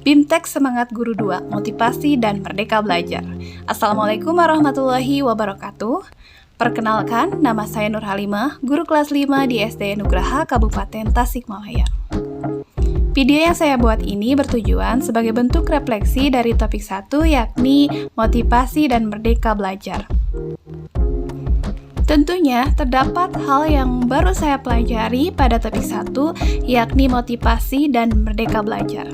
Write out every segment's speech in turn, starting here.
BIMTEK Semangat Guru 2, Motivasi dan Merdeka Belajar. Assalamualaikum warahmatullahi wabarakatuh. Perkenalkan, nama saya Nur Halimah, guru kelas 5 di SD Nugraha, Kabupaten Tasikmalaya. Video yang saya buat ini bertujuan sebagai bentuk refleksi dari topik 1, yakni motivasi dan merdeka belajar. Tentunya, terdapat hal yang baru saya pelajari pada topik 1, yakni motivasi dan merdeka belajar.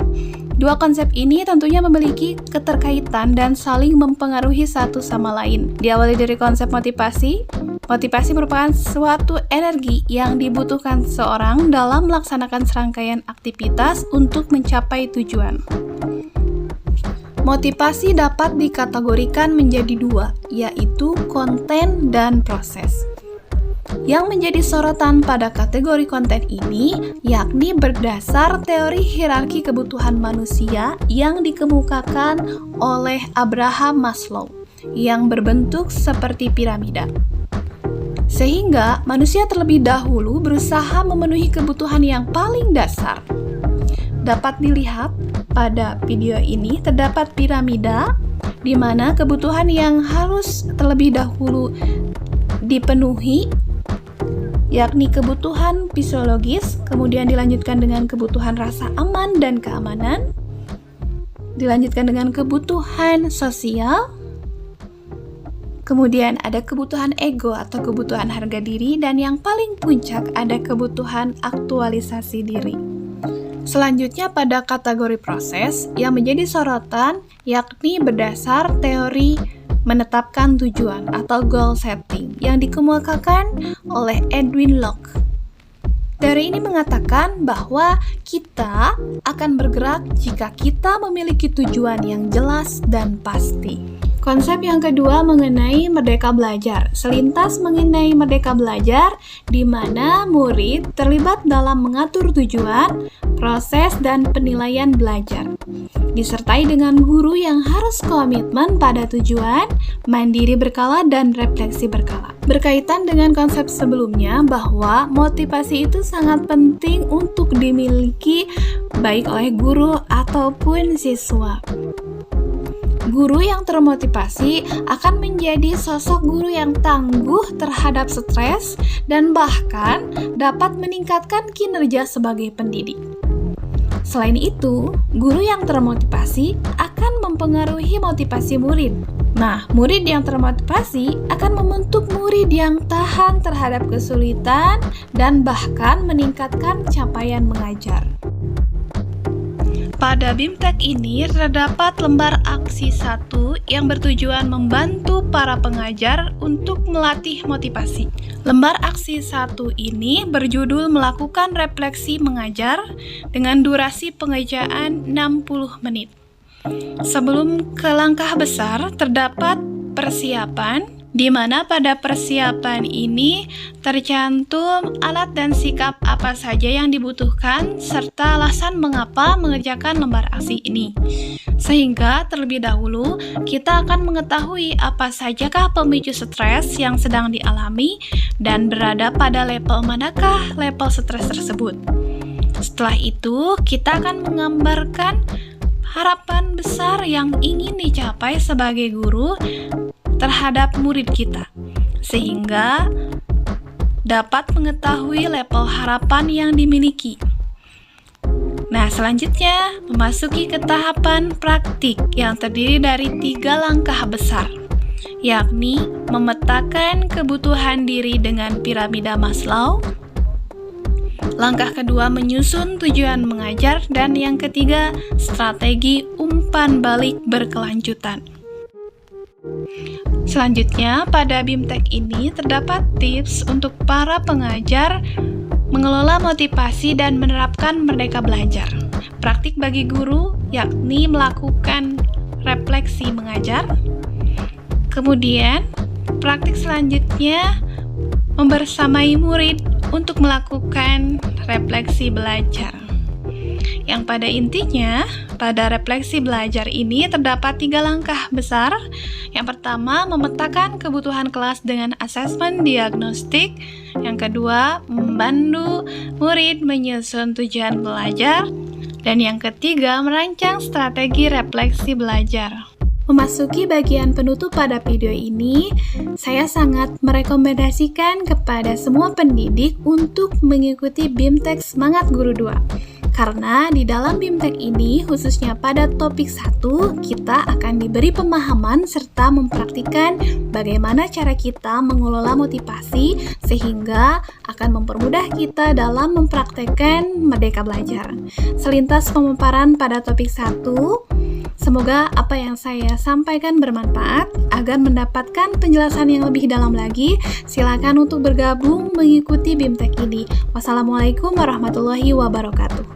Dua konsep ini tentunya memiliki keterkaitan dan saling mempengaruhi satu sama lain. Diawali dari konsep motivasi. Motivasi merupakan suatu energi yang dibutuhkan seseorang dalam melaksanakan serangkaian aktivitas untuk mencapai tujuan. Motivasi dapat dikategorikan menjadi dua, yaitu konten dan proses. Yang menjadi sorotan pada kategori konten ini yakni berdasar teori hierarki kebutuhan manusia yang dikemukakan oleh Abraham Maslow yang berbentuk seperti piramida. Sehingga manusia terlebih dahulu berusaha memenuhi kebutuhan yang paling dasar. Dapat dilihat pada video ini terdapat piramida di mana kebutuhan yang harus terlebih dahulu dipenuhi yakni kebutuhan fisiologis, kemudian dilanjutkan dengan kebutuhan rasa aman dan keamanan, dilanjutkan dengan kebutuhan sosial, kemudian ada kebutuhan ego atau kebutuhan harga diri, dan yang paling puncak ada kebutuhan aktualisasi diri. Selanjutnya pada kategori proses yang menjadi sorotan yakni berdasar teori menetapkan tujuan atau goal setting yang dikemukakan oleh Edwin Locke. Teori ini mengatakan bahwa kita akan bergerak jika kita memiliki tujuan yang jelas dan pasti. Konsep yang kedua mengenai merdeka belajar. Selintas mengenai merdeka belajar, di mana murid terlibat dalam mengatur tujuan, proses, dan penilaian belajar. Disertai dengan guru yang harus komitmen pada tujuan, mandiri berkala, dan refleksi berkala. Berkaitan dengan konsep sebelumnya bahwa motivasi itu sangat penting untuk dimiliki baik oleh guru ataupun siswa. Guru yang termotivasi akan menjadi sosok guru yang tangguh terhadap stres dan bahkan dapat meningkatkan kinerja sebagai pendidik. Selain itu, guru yang termotivasi akan mempengaruhi motivasi murid. Nah, murid yang termotivasi akan membentuk murid yang tahan terhadap kesulitan dan bahkan meningkatkan capaian mengajar. Pada BIMTEK ini terdapat lembar aksi 1 yang bertujuan membantu para pengajar untuk melatih motivasi. Lembar aksi 1 ini berjudul melakukan refleksi mengajar dengan durasi pengerjaan 60 menit. Sebelum ke langkah besar terdapat persiapan, di mana pada persiapan ini tercantum alat dan sikap apa saja yang dibutuhkan serta alasan mengapa mengerjakan lembar aksi ini. Sehingga terlebih dahulu kita akan mengetahui apa sajakah pemicu stres yang sedang dialami dan berada pada level manakah level stres tersebut. Setelah itu kita akan menggambarkan harapan besar yang ingin dicapai sebagai guru terhadap murid kita, sehingga dapat mengetahui level harapan yang dimiliki. Nah, selanjutnya memasuki ke tahapan praktik yang terdiri dari 3 langkah besar, yakni memetakan kebutuhan diri dengan piramida Maslow, langkah kedua menyusun tujuan mengajar, dan yang ketiga strategi umpan balik berkelanjutan. Selanjutnya, pada BIMTEK ini terdapat tips untuk para pengajar mengelola motivasi dan menerapkan merdeka belajar. Praktik bagi guru yakni melakukan refleksi mengajar. Kemudian, praktik selanjutnya membersamai murid untuk melakukan refleksi belajar. Yang pada intinya, pada refleksi belajar ini terdapat 3 langkah besar. Yang pertama, memetakan kebutuhan kelas dengan asesmen diagnostik. Yang kedua, membantu murid menyusun tujuan belajar. Dan yang ketiga, merancang strategi refleksi belajar. Memasuki bagian penutup pada video ini, saya sangat merekomendasikan kepada semua pendidik untuk mengikuti BIMTEK Semangat Guru 2. Karena di dalam BIMTEK ini, khususnya pada topik 1, kita akan diberi pemahaman serta mempraktikkan bagaimana cara kita mengelola motivasi sehingga akan mempermudah kita dalam mempraktekkan Merdeka Belajar. Selintas pemaparan pada topik 1, semoga apa yang saya sampaikan bermanfaat. Agar mendapatkan penjelasan yang lebih dalam lagi, silakan untuk bergabung mengikuti BIMTEK ini. Wassalamualaikum warahmatullahi wabarakatuh.